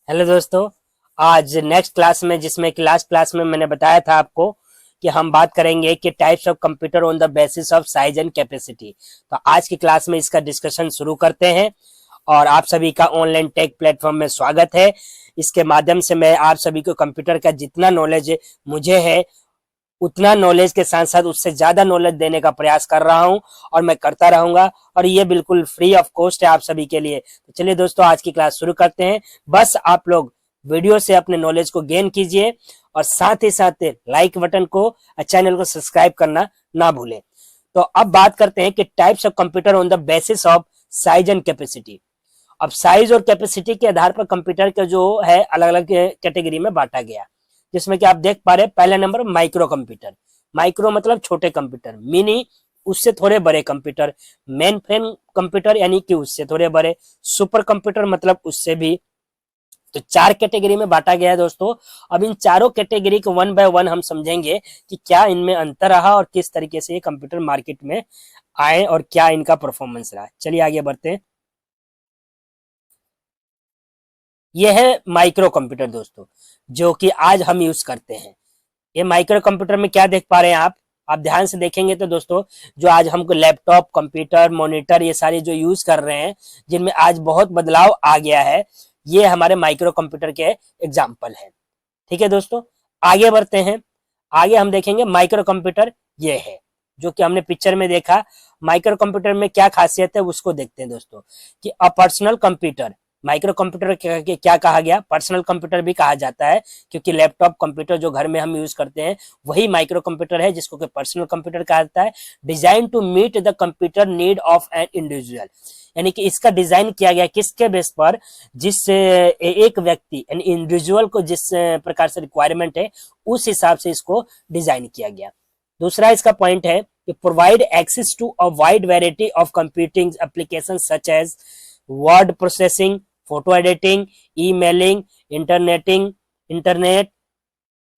Hello दोस्तों। आज next class में जिसमें कि लास्ट क्लास में मैंने बताया था आपको कि हम बात करेंगे कि types of computer on the basis of size and capacity. तो आज की क्लास में इसका डिस्कशन शुरू करते हैं और आप सभी का ऑनलाइन टेक प्लेटफॉर्म में स्वागत है। इसके माध्यम से मैं आप सभी को कंप्यूटर का जितना नॉलेज मुझे है उतना नॉलेज के साथ साथ उससे ज्यादा नॉलेज देने का प्रयास कर रहा हूं और मैं करता रहूंगा और ये बिल्कुल फ्री ऑफ कॉस्ट है आप सभी के लिए। तो चलिए दोस्तों, आज की क्लास शुरू करते हैं। बस आप लोग वीडियो से अपने नॉलेज को गेन कीजिए और साथ ही साथ लाइक बटन को और चैनल को सब्सक्राइब करना ना भूलें। तो अब बात करते हैं कि types of computer on the basis of size and capacity. अब साइज और कैपेसिटी के आधार पर कंप्यूटर का जो है अलग अलग कैटेगरी में बांटा गया, जिसमें कि आप देख पा रहे हैं पहला नंबर माइक्रो कंप्यूटर। माइक्रो मतलब छोटे कंप्यूटर, मिनी उससे थोड़े बड़े कंप्यूटर, मेन फ्रेम कंप्यूटर यानी कि उससे थोड़े बड़े, सुपर कंप्यूटर मतलब उससे भी। तो चार कैटेगरी में बांटा गया है दोस्तों। अब इन चारों कैटेगरी को वन बाय वन हम समझेंगे कि क्या इनमें अंतर रहा और किस तरीके से ये कंप्यूटर मार्केट में आए और क्या इनका परफॉर्मेंस रहा। चलिए आगे बढ़ते हैं। यह है माइक्रो कंप्यूटर दोस्तों, जो कि आज हम यूज करते हैं। ये माइक्रो कंप्यूटर में क्या देख पा रहे हैं आप ध्यान से देखेंगे तो दोस्तों, जो आज हमको लैपटॉप, कंप्यूटर, मॉनिटर ये सारे जो यूज कर रहे हैं, जिनमें आज बहुत बदलाव आ गया है, ये हमारे माइक्रो कंप्यूटर के एग्जाम्पल है। ठीक है दोस्तों, आगे बढ़ते हैं। आगे हम देखेंगे माइक्रो कंप्यूटर ये है जो कि हमने पिक्चर में देखा। माइक्रो कंप्यूटर में क्या खासियत है उसको देखते हैं दोस्तों। कि a personal computer, micro computer क्या कहा गया, पर्सनल कंप्यूटर भी कहा जाता है, क्योंकि लैपटॉप, कंप्यूटर जो घर में हम यूज करते हैं वही माइक्रो कंप्यूटर है, जिसको कि पर्सनल कंप्यूटर कहा जाता है। Design to meet the computer need of an individual, यानी कि इसका डिजाइन किया गया किसके बेस पर, जिस एक व्यक्ति यानी इंडिविजुअल को जिस प्रकार से रिक्वायरमेंट है उस हिसाब से इसको डिजाइन किया गया। दूसरा इसका पॉइंट है कि provide access to a wide variety of computing application such as word processing, photo editing, emailing, internet,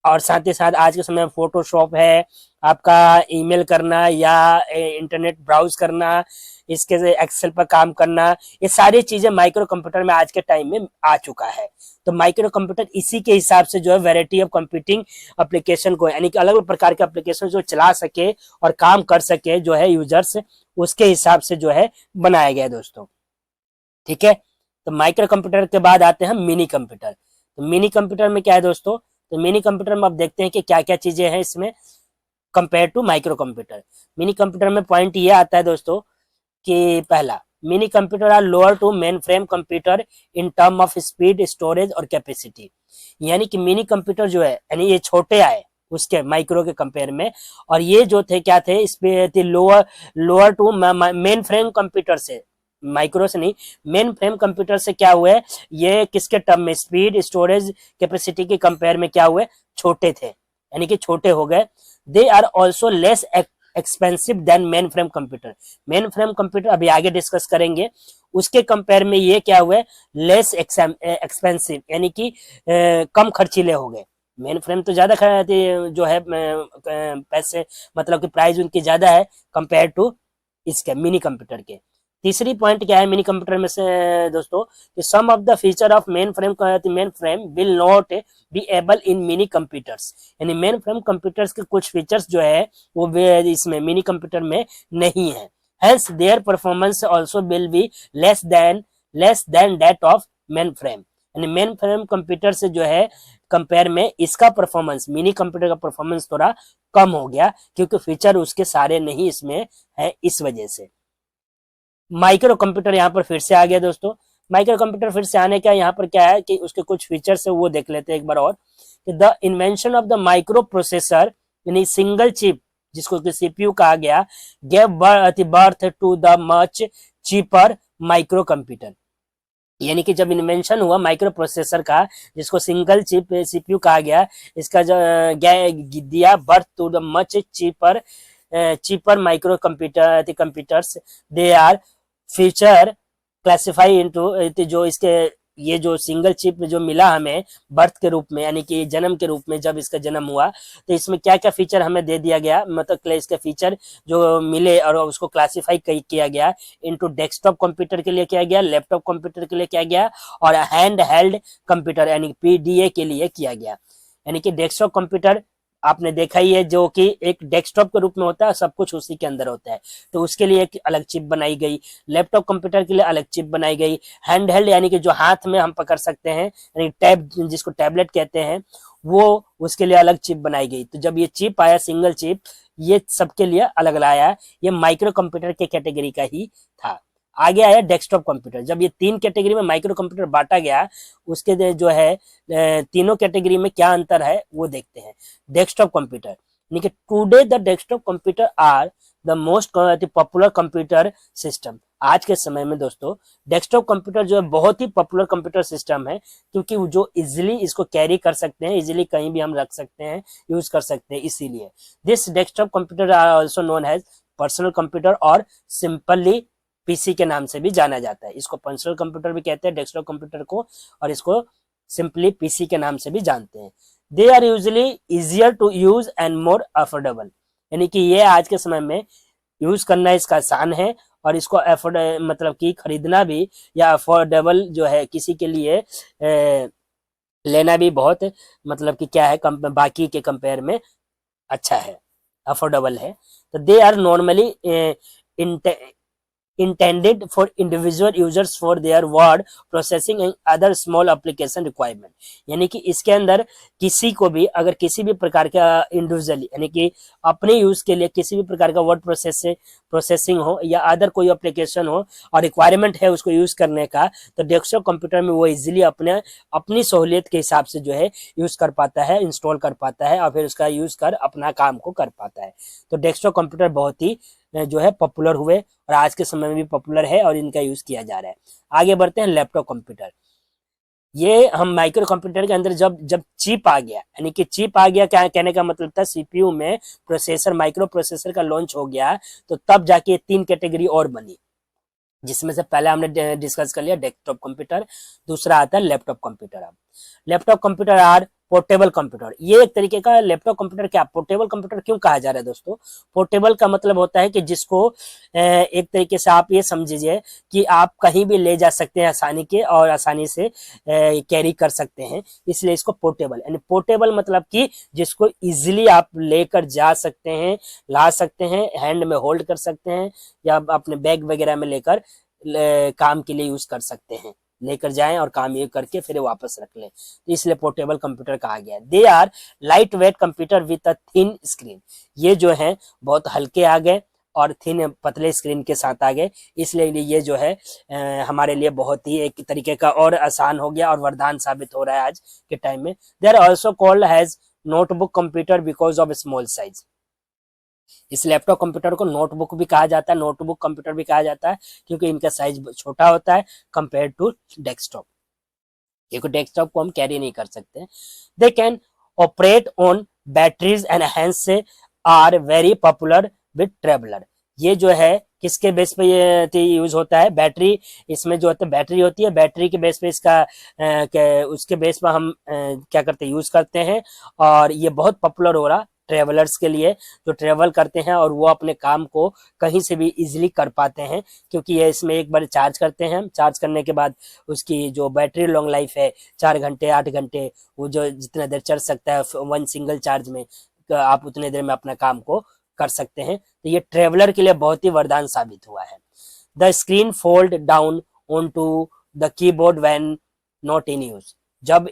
और साथ ही साथ आज के समय में फोटोशॉप है, आपका ईमेल करना या इंटरनेट ब्राउज करना, इसके से एक्सेल पर काम करना, ये सारी चीजें माइक्रो कंप्यूटर में आज के टाइम में आ चुका है। तो माइक्रो कंप्यूटर इसी के हिसाब से जो है वैरायटी ऑफ कंप्यूटिंग एप्लीकेशन को, यानी कि अलग अलग प्रकार के एप्लीकेशन जो चला सके और काम कर सके जो है यूजर्स, उसके हिसाब से जो है बनाया गया है दोस्तों। ठीक है, तो माइक्रो कंप्यूटर के बाद आते हैं मिनी कंप्यूटर। तो मिनी कंप्यूटर में क्या है दोस्तों, तो मिनी कंप्यूटर में आप देखते हैं कि क्या क्या चीजें हैं इसमें compare to micro computer. Mini computer में पॉइंट ये आता है दोस्तों कि पहला, mini computer are lower to main frame computer in term of speed, storage और कैपेसिटी। यानी कि मिनी कंप्यूटर जो है यानी ये छोटे आए उसके माइक्रो के कंपेयर में, और ये जो थे क्या थे, इस पे lower lower to main frame computer से, माइक्रो से नहीं, मेन फ्रेम कंप्यूटर से क्या हुए, ये किसके टर्म में, स्पीड, स्टोरेज, कैपेसिटी के कंपेयर में क्या हुए, छोटे थे, यानी कि छोटे हो गए। They are also less expensive than main frame computer. Main frame computer अभी आगे डिस्कस करेंगे, उसके कंपेयर में ये क्या हुए, लेस एक्सपेंसिव, यानी कि कम खर्चीले हो गए। मेन फ्रेम तो ज्यादा जो है पैसे, मतलब कि प्राइस उनकी ज्यादा है कंपेयर टू इसके मिनी कंप्यूटर के। तीसरी पॉइंट क्या है मिनी कंप्यूटर में से दोस्तों, कि some of the feature of mainframe will not be able in mini computers. यानी मेन फ्रेम कंप्यूटर्स के कुछ फीचर्स जो है वो इसमें मिनी कंप्यूटर में नहीं है। Hence their performance also will be less than that of main frame. यानी मेन फ्रेम कंप्यूटर से जो है कंपेयर में इसका परफॉर्मेंस, मिनी कंप्यूटर का परफॉर्मेंस थोड़ा कम हो गया, क्योंकि फीचर उसके सारे नहीं इसमें है, इस वजह से। माइक्रो कंप्यूटर यहाँ पर फिर से आ गया दोस्तों। माइक्रो कंप्यूटर फिर से आने का यहाँ पर क्या है कि उसके कुछ फीचर्स है वो देख लेते हैं एक बार और। The invention of the micro processor यानी सिंगल चिप, जिसको कि सीपीयू कहा गया, gave birth to the much cheaper micro computer. यानी कि जब इन्वेंशन हुआ माइक्रो प्रोसेसर का, जिसको सिंगल चिप सीपीयू कहा गया, इसका जो दिया birth to the much cheaper micro computers, they are feature classify into, जो इसके ये जो सिंगल चिप जो मिला हमें बर्थ के रूप में, यानी कि जन्म के रूप में, जब इसका जन्म हुआ तो इसमें क्या क्या फीचर हमें दे दिया गया, मतलब इसके फीचर जो मिले और उसको क्लासिफाई किया गया इनटू डेस्कटॉप कंप्यूटर के लिए किया गया, लैपटॉप कंप्यूटर के लिए किया गया और हैंड हेल्ड कंप्यूटर यानी पीडीए के लिए किया गया। यानी कि डेस्कटॉप कंप्यूटर आपने देखा ही है जो कि एक डेस्कटॉप के रूप में होता है, सब कुछ उसी के अंदर होता है, तो उसके लिए एक अलग चिप बनाई गई। लैपटॉप कंप्यूटर के लिए अलग चिप बनाई गई। हैंड हेल्ड यानी कि जो हाथ में हम पकड़ सकते हैं, यानी टैब जिसको टैबलेट कहते हैं, वो उसके लिए अलग चिप बनाई गई। तो जब ये चिप आया सिंगल चिप, ये सबके लिए अलग लाया, ये माइक्रो कंप्यूटर के कैटेगरी का ही था। आगे आया डेस्कटॉप कंप्यूटर। जब ये तीन कैटेगरी में माइक्रो कंप्यूटर बांटा गया, उसके जो है तीनों कैटेगरी में क्या अंतर है वो देखते हैं। डेस्कटॉप कंप्यूटर यानी कि today the desktop computer are the most popular computer system. आज के समय में दोस्तों डेस्कटॉप कंप्यूटर जो है बहुत ही पॉपुलर कंप्यूटर सिस्टम है, क्योंकि जो इजिली इसको कैरी कर सकते हैं, इजिली कहीं भी हम रख सकते हैं, यूज कर सकते हैं। इसीलिए this desktop computer are also known as personal computer और सिंपली पीसी के नाम से भी जाना जाता है। इसको पर्सनल कंप्यूटर भी कहते हैं डेस्कटॉप कंप्यूटर को, और इसको सिंपली पीसी के नाम से भी जानते हैं। They are usually easier to use and more affordable, यानी कि ये आज के समय में यूज करना इसका आसान है और इसको अफोर्ड मतलब कि खरीदना भी या अफोर्डेबल जो है किसी के लिए लेना भी बहुत मतलब कि क्या है बाकी के कंपेयर में अच्छा है, अफोर्डेबल है। तो they are normally intended for individual users for their word processing and other small application requirement। यानी कि इसके अंदर किसी को भी अगर किसी भी प्रकार का इंडिविजुअली यानी कि अपने यूज के लिए किसी भी प्रकार का वर्ड प्रोसेसिंग हो या अदर कोई एप्लीकेशन हो और रिक्वायरमेंट है उसको यूज करने का, तो डेस्कटॉप कंप्यूटर में वो इजीली अपनी सहूलियत के हिसाब से जो है यूज कर पाता है, इंस्टॉल कर पाता है और फिर उसका यूज कर अपना काम को कर पाता है। तो डेस्कटॉप कंप्यूटर बहुत ही जो है पॉपुलर हुए और आज के समय में भी पॉपुलर है और इनका यूज किया जा रहा है। आगे बढ़ते हैं लैपटॉप कंप्यूटर। ये हम माइक्रो कंप्यूटर के अंदर जब चिप आ गया, यानी कि चिप आ गया, क्या कहने का मतलब था, सीपीयू में प्रोसेसर माइक्रो प्रोसेसर का लॉन्च हो गया, तो तब जाके तीन कैटेगरी और बनी, जिसमें से पहले हमने डिस्कस कर लिया डेस्कटॉप कंप्यूटर, दूसरा आता है लैपटॉप कंप्यूटर। अब laptop computer are portable computer. ये एक तरीके का लैपटॉप कंप्यूटर क्या पोर्टेबल कंप्यूटर क्यों कहा जा रहा है दोस्तों? पोर्टेबल का मतलब होता है कि जिसको एक तरीके से आप ये समझिए कि आप कहीं भी ले जा सकते हैं आसानी के और आसानी से कैरी कर सकते हैं, इसलिए इसको पोर्टेबल यानी पोर्टेबल मतलब कि जिसको इजिली आप लेकर जा सकते हैं, ला सकते हैं, हैंड में होल्ड कर सकते हैं या अपने बैग वगैरह में लेकर काम के लिए यूज कर सकते हैं, लेकर जाएं और काम ये करके फिर वापस रख लें, तो इसलिए पोर्टेबल कंप्यूटर कहा गया है। They are light weight computer with a thin screen. ये जो है बहुत हल्के आ गए और थिन पतले स्क्रीन के साथ आ गए, इसलिए ये जो है हमारे लिए बहुत ही एक तरीके का और आसान हो गया और वरदान साबित हो रहा है आज के टाइम में। They are also called has notebook computer because of small size. इस लैपटॉप कंप्यूटर को नोटबुक भी कहा जाता है, नोटबुक कंप्यूटर भी कहा जाता है, क्योंकि इनका साइज छोटा होता है कंपेयर टू डेस्कटॉप, क्योंकि डेस्कटॉप को हम कैरी नहीं कर सकते। They can operate on batteries and hence से are very popular with traveller. ये जो है किसके बेस पे ये यूज होता है? बैटरी, इसमें जो होता है बैटरी होती है, बैटरी के बेस पे इसका उसके बेस पे हम क्या करते हैं, यूज करते हैं, और ये बहुत पॉपुलर हो रहा ट्रेवलर्स के लिए जो ट्रेवल करते हैं और वो अपने काम को कहीं से भी इजीली कर पाते हैं, क्योंकि ये इसमें एक बार चार्ज करते हैं, चार्ज करने के बाद उसकी जो बैटरी लॉन्ग लाइफ है 4 घंटे 8 घंटे, वो जो जितना देर चल सकता है वन सिंगल चार्ज में, आप उतने देर में अपना काम को कर सकते हैं। तो ये ट्रेवलर के लिए बहुत ही वरदान साबित हुआ है। The screen fold down on to the keyboard when not in use. जब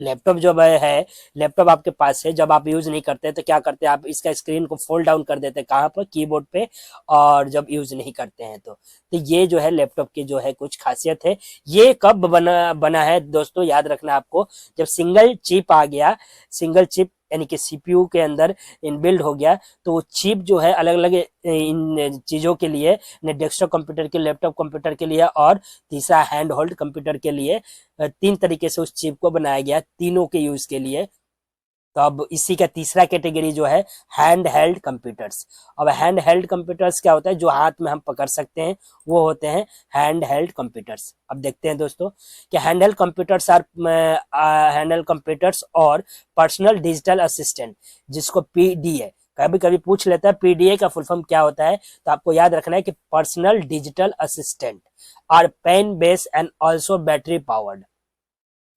लैपटॉप जो है, लैपटॉप आपके पास है, जब आप यूज नहीं करते तो क्या करते हैं, आप इसका स्क्रीन को फोल्ड डाउन कर देते हैं, कहाँ पर? कीबोर्ड पे, और जब यूज नहीं करते हैं तो ये जो है लैपटॉप की जो है कुछ खासियत है। ये कब बना है दोस्तों, याद रखना आपको, जब सिंगल चिप आ गया, सिंगल चिप यानी कि सीपीयू के अंदर इनबिल्ड हो गया, तो वो चिप जो है अलग अलग इन चीजों के लिए, डेस्कटॉप कंप्यूटर के, लैपटॉप कंप्यूटर के लिए और तीसरा हैंड होल्ड कंप्यूटर के लिए, तीन तरीके से उस चिप को बनाया गया तीनों के यूज के लिए। तो अब इसी का तीसरा कैटेगरी जो है हैंड हेल्ड कंप्यूटर्स। अब हैंड हेल्ड कंप्यूटर्स क्या होता है, जो हाथ में हम पकड़ सकते हैं वो होते हैं हैंड हेल्ड कंप्यूटर्स। अब देखते हैं दोस्तों कि hand held computers are hand held computers और पर्सनल डिजिटल असिस्टेंट, जिसको पीडीए कभी कभी पूछ लेता है पीडीए का फुल फॉर्म क्या होता है, तो आपको याद रखना है कि personal digital assistant are pen based and also battery powered.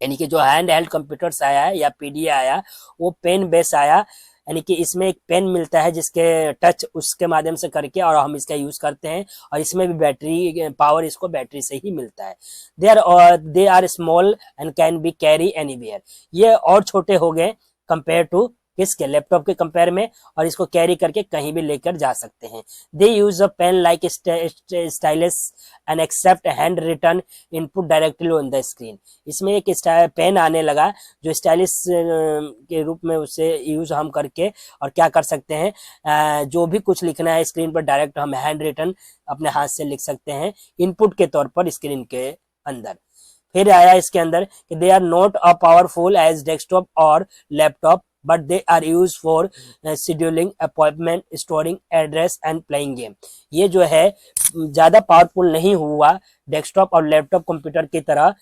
यानी कि जो हैंड हेल्ड कंप्यूटर्स आया है या पीडीए आया वो पेन बेस आया, यानी कि इसमें एक पेन मिलता है जिसके टच उसके माध्यम से करके और हम इसका यूज करते हैं, और इसमें भी बैटरी पावर इसको बैटरी से ही मिलता है। They are small and can be carry anywhere. ये और छोटे हो गए कंपेयर टू किसके, लैपटॉप के कंपेयर में, और इसको कैरी करके कहीं भी लेकर जा सकते हैं। They use a pen like stylus and accept hand written input directly on the screen. इसमें एक पेन आने लगा जो स्टाइलिश के रूप में उसे यूज हम करके और क्या कर सकते हैं, जो भी कुछ लिखना है स्क्रीन पर डायरेक्ट हम हैंड रिटन अपने हाथ से लिख सकते हैं इनपुट के तौर पर स्क्रीन के अंदर। फिर आया इसके अंदर कि they are not a powerful as desktop और laptop but they are use for scheduling appointment, storing address and playing game. ये जो है ज्यादा पावरफुल नहीं हुआ डेस्कटॉप और लैपटॉप कंप्यूटर की तरह,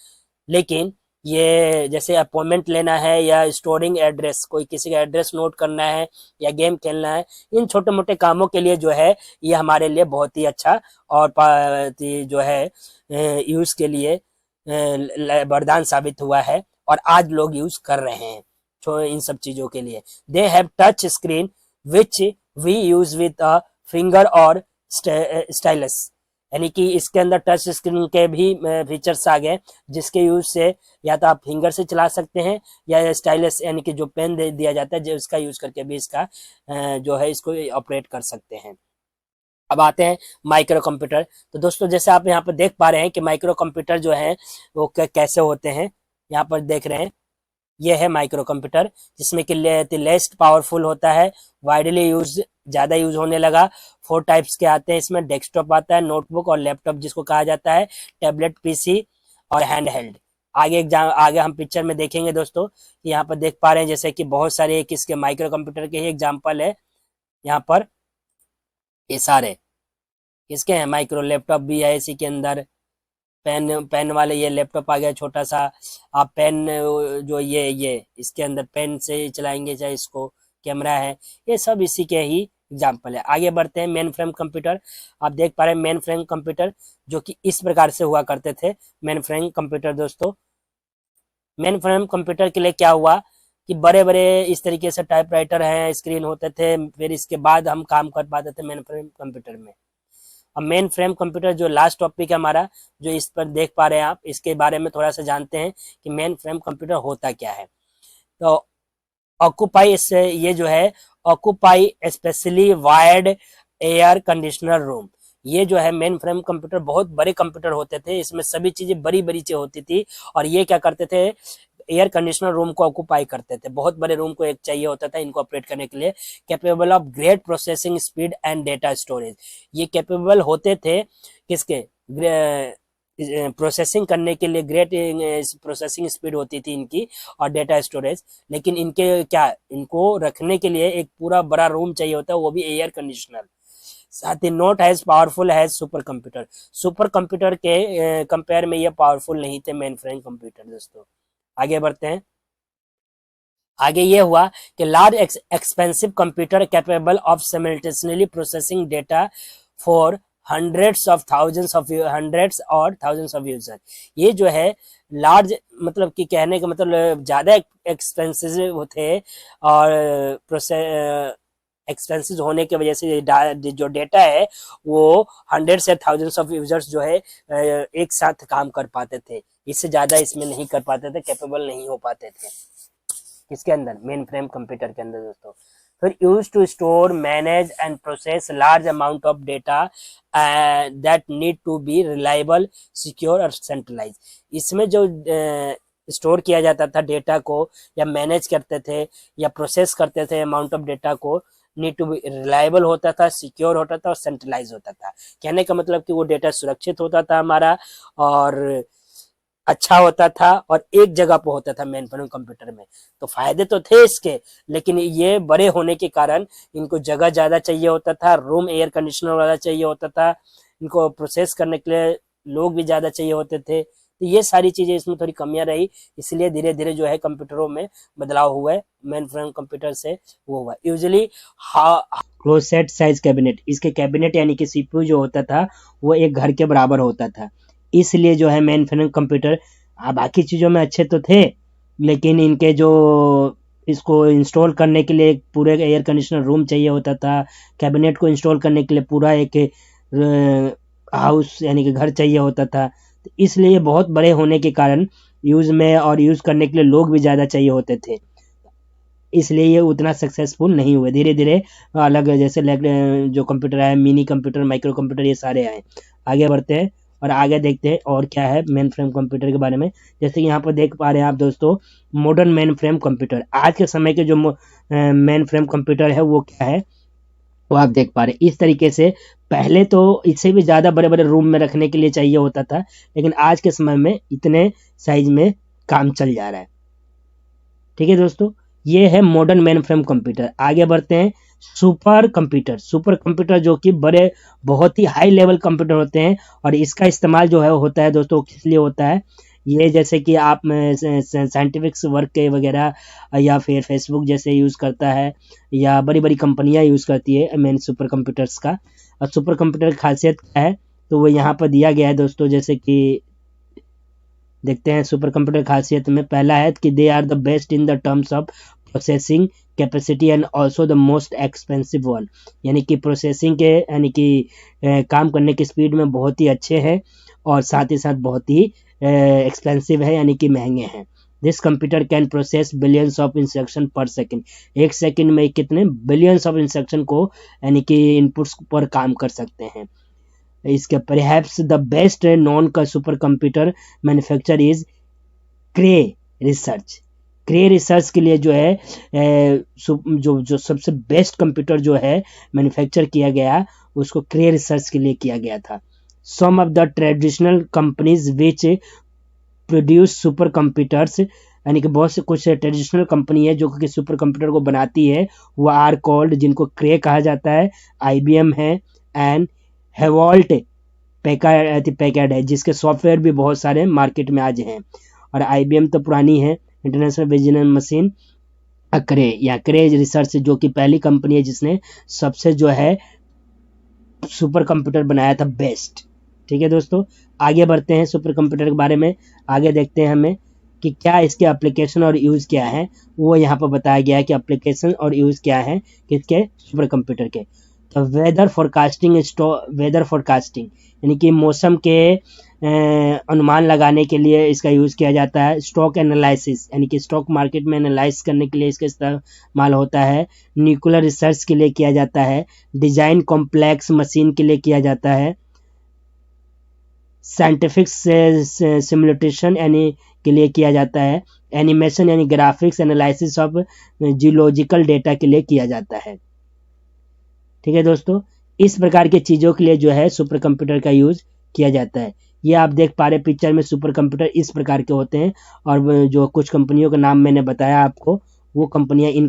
लेकिन ये जैसे अपॉइंटमेंट लेना है या स्टोरिंग एड्रेस, कोई किसी का एड्रेस नोट करना है या गेम खेलना है, इन छोटे मोटे कामों के लिए जो है ये हमारे लिए बहुत ही अच्छा और जो है यूज के लिए वरदान साबित हुआ है और आज लोग यूज कर रहे हैं इन सब चीजों के लिए। They have touch screen which we use with a finger और स्टाइलस, यानी कि इसके अंदर टच स्क्रीन के भी फीचर्स आ गए जिसके यूज से या तो आप फिंगर से चला सकते हैं या स्टाइलस यानी कि जो पेन दे दिया जाता है जो उसका यूज करके भी इसका जो है इसको ऑपरेट कर सकते हैं। अब आते हैं माइक्रो कंप्यूटर। तो दोस्तों जैसे आप यहाँ पर देख पा रहे हैं कि माइक्रो कंप्यूटर जो है वो कैसे होते हैं, यहाँ पर देख रहे हैं ये है माइक्रो कंप्यूटर जिसमें कि लेस्ट पावरफुल होता है, वाइडली यूज ज्यादा यूज होने लगा। 4 टाइप्स के आते हैं इसमें, डेस्कटॉप आता है, नोटबुक और लैपटॉप जिसको कहा जाता है, टैबलेट पीसी और हैंड हेल्ड। आगे हम पिक्चर में देखेंगे दोस्तों, यहाँ पर देख पा रहे हैं जैसे कि बहुत सारे किसके माइक्रो कंप्यूटर के ही एग्जाम्पल है। यहाँ पर ये सारे किसके हैं, माइक्रो लैपटॉप भी है इसी के अंदर, पेन वाले ये लैपटॉप आ गया छोटा सा, आप पेन जो ये इसके अंदर पेन से चलाएंगे चाहे इसको, कैमरा है, ये सब इसी के ही एग्जाम्पल है। आगे बढ़ते हैं मेन फ्रेम कंप्यूटर। आप देख पा रहे हैं मेन फ्रेम कंप्यूटर जो कि इस प्रकार से हुआ करते थे मेन फ्रेम कंप्यूटर। दोस्तों मेन फ्रेम कंप्यूटर के लिए क्या हुआ कि बड़े बड़े इस तरीके से टाइपराइटर हैं, स्क्रीन होते थे, फिर इसके बाद हम काम कर पाते थे मेन फ्रेम कंप्यूटर में। अब मेन फ्रेम कंप्यूटर जो लास्ट टॉपिक है हमारा, जो इस पर देख पा रहे हैं आप, इसके बारे में थोड़ा सा जानते हैं कि मेन फ्रेम कंप्यूटर होता क्या है। तो ऑक्यूपाई इससे ये जो है occupy specially wired air conditioner room. ये जो है मेन फ्रेम कंप्यूटर बहुत बड़े कंप्यूटर होते थे, इसमें सभी चीजें बड़ी बड़ी चीजें होती थी और ये क्या करते थे, एयर कंडीशनर रूम को ऑक्यूपाई करते थे। बहुत बड़े रूम को एक चाहिए होता था इनको ऑपरेट करने के लिए। Capable of great processing speed and data storage, ये कैपेबल होते थे किसके, प्रोसेसिंग करने के लिए ग्रेट प्रोसेसिंग स्पीड होती थी इनकी और डेटा स्टोरेज। लेकिन इनके क्या, इनको रखने के लिए एक पूरा बड़ा रूम चाहिए होता है, वो भी एयर कंडीशनर। साथ ही not as powerful as supercomputer, supercomputer के कंपेयर में ये पावरफुल नहीं थे मेन फ्रेम कंप्यूटर। दोस्तों आगे बढ़ते हैं। आगे ये हुआ कि large expensive computer capable of simultaneously processing data for hundreds और थाउजेंड्स ऑफ यूजर। ये जो है लार्ज मतलब कि कहने का मतलब ज्यादा एक्सपेंसिव थे और एक्सपेंसिव होने की वजह से जो डेटा है वो हंड्रेड से थाउजेंड्स ऑफ यूजर्स जो है एक साथ काम कर पाते थे, इससे ज्यादा इसमें नहीं कर पाते थे, कैपेबल नहीं हो पाते थे किसके अंदर, मेन फ्रेम कंप्यूटर के अंदर। दोस्तों फिर use to store manage and process large amount of data that need to be reliable secure और सेंट्रलाइज। इसमें जो स्टोर किया जाता था डेटा को या मैनेज करते थे या प्रोसेस करते थे अमाउंट ऑफ डेटा को, नीड टू बी रिलायबल होता था, सिक्योर होता था और सेंट्रलाइज होता था। कहने का मतलब कि वो डेटा सुरक्षित होता था हमारा और अच्छा होता था और एक जगह पे होता था मेन फ्रेम कंप्यूटर में। तो फायदे तो थे इसके, लेकिन ये बड़े होने के कारण इनको जगह ज्यादा चाहिए होता था, रूम एयर कंडीशनर वाला चाहिए होता था, इनको प्रोसेस करने के लिए लोग भी ज्यादा चाहिए होते थे। तो ये सारी चीजें इसमें थोड़ी कमियां रही, इसलिए धीरे धीरे जो है कंप्यूटरों में बदलाव हुआ है, मेन फ्रेम कंप्यूटर से वो हुआ यूजली। क्लोसेट साइज कैबिनेट, इसके कैबिनेट यानी कि सीपीयू जो होता था वो एक घर के बराबर होता था, इसलिए जो है मेन फ्रेम कंप्यूटर बाकी चीज़ों में अच्छे तो थे, लेकिन इनके जो इसको इंस्टॉल करने के लिए एक पूरे एयर कंडीशनर रूम चाहिए होता था, कैबिनेट को इंस्टॉल करने के लिए पूरा एक हाउस यानी कि घर चाहिए होता था। तो इसलिए बहुत बड़े होने के कारण यूज़ में और यूज़ करने के लिए लोग भी ज़्यादा चाहिए होते थे, इसलिए ये उतना सक्सेसफुल नहीं हुए। धीरे धीरे अलग जैसे जो कंप्यूटर आए, मिनी कंप्यूटर, माइक्रो कंप्यूटर, ये सारे आए। आगे बढ़ते हैं और आगे देखते हैं और क्या है मेन फ्रेम कंप्यूटर के बारे में। जैसे कि यहाँ पर देख पा रहे हैं आप दोस्तों, मॉडर्न मेन फ्रेम कंप्यूटर, आज के समय के जो मेन फ्रेम कंप्यूटर है वो क्या है वो आप देख पा रहे हैं। इस तरीके से पहले तो इससे भी ज़्यादा बड़े बड़े रूम में रखने के लिए चाहिए होता था, लेकिन आज के समय में इतने साइज में काम चल जा रहा है। ठीक है दोस्तों, ये है मॉडर्न मेन फ्रेम कंप्यूटर। आगे बढ़ते हैं सुपर कंप्यूटर। सुपर कंप्यूटर जो कि बड़े बहुत ही हाई लेवल कंप्यूटर होते हैं, और इसका इस्तेमाल जो है होता है दोस्तों किस लिए होता है, ये जैसे कि आप साइंटिफिक वर्क के वगैरह या फिर फेसबुक जैसे यूज़ करता है, या बड़ी बड़ी कंपनियां यूज़ करती है मेन सुपर कंप्यूटर्स का। और सुपर कंप्यूटर की खासियत क्या है तो वो यहाँ पर दिया गया है दोस्तों, जैसे कि देखते हैं सुपर कंप्यूटर खासियत में। पहला है कि they are the best in the terms of processing capacity and also the most expensive one, यानी कि प्रोसेसिंग के यानी कि काम करने की स्पीड में बहुत ही अच्छे हैं, और साथ ही साथ बहुत ही एक्सपेंसिव है यानी कि महंगे हैं। This computer can process billions of instruction पर सेकेंड, एक सेकेंड में कितने बिलियंस ऑफ इंस्ट्रक्शन को यानी कि इनपुट्स पर काम कर सकते हैं। इसके परहैप्स द बेस्ट नॉन का super computer manufacture is cray research. Cray research के लिए जो है जो सबसे बेस्ट कंप्यूटर जो है मैन्युफैक्चर किया गया उसको क्रे रिसर्च के लिए किया गया था। Some of the traditional companies which produce supercomputers, यानी कि बहुत से कुछ ट्रेडिशनल कंपनी है जो कि सुपर कंप्यूटर को बनाती है, वो आर कॉल्ड, जिनको क्रे कहा जाता है, IBM है, एंड हेवॉल्ट पैकर्ड है, जिसके सॉफ्टवेयर भी बहुत सारे मार्केट में आज हैं। और IBM तो पुरानी है, इंटरनेशनल विजिलेंस मशीन। क्रे या क्रे रिसर्च जो कि पहली कंपनी है जिसने सबसे जो है सुपर कंप्यूटर बनाया था बेस्ट। ठीक है दोस्तों, आगे बढ़ते हैं सुपर कंप्यूटर के बारे में। आगे देखते हैं हमें कि क्या इसके एप्लीकेशन और यूज़ क्या है, वो यहाँ पर बताया गया है कि एप्लीकेशन और यूज़ क्या है किसके, सुपर कंप्यूटर के। तो वेदर फोरकास्टिंग, वेदर फोरकास्टिंग यानी कि मौसम के अनुमान लगाने के लिए इसका यूज़ किया जाता है। स्टॉक एनालिसिस यानी कि स्टॉक मार्केट में एनालाइज करने के लिए इसका इस्तेमाल होता है। न्यूक्लियर रिसर्च के लिए किया जाता है। डिजाइन कॉम्प्लेक्स मशीन के लिए किया जाता है। साइंटिफिक सिमुलेशन यानी के लिए किया जाता है। एनिमेशन यानी graphics analysis of geological data के लिए किया जाता है। ठीक है दोस्तों, इस प्रकार की चीज़ों के लिए जो है सुपर कंप्यूटर का यूज़ किया जाता है। ये आप देख पा रहे पिक्चर में सुपर कंप्यूटर इस प्रकार के होते हैं, और जो कुछ कंपनियों का नाम मैंने बताया आपको, वो कंपनियां इन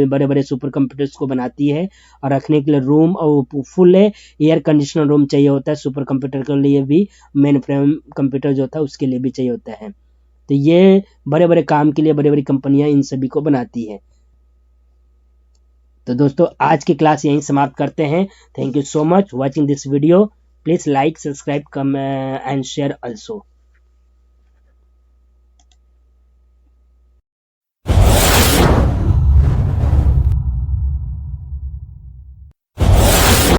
बड़े बड़े सुपर कंप्यूटर्स को बनाती है, और रखने के लिए रूम और फुल एयर कंडीशनर रूम चाहिए होता है। सुपर कंप्यूटर के लिए भी मेन फ्रेम कंप्यूटर जो था उसके लिए भी चाहिए होता है। तो ये बड़े बड़े काम के लिए बड़ी बड़ी कंपनियां इन सभी को बनाती है। तो दोस्तों आज की क्लास यहीं समाप्त करते हैं। Thank you so much watching this video. Please like, subscribe, come and share also.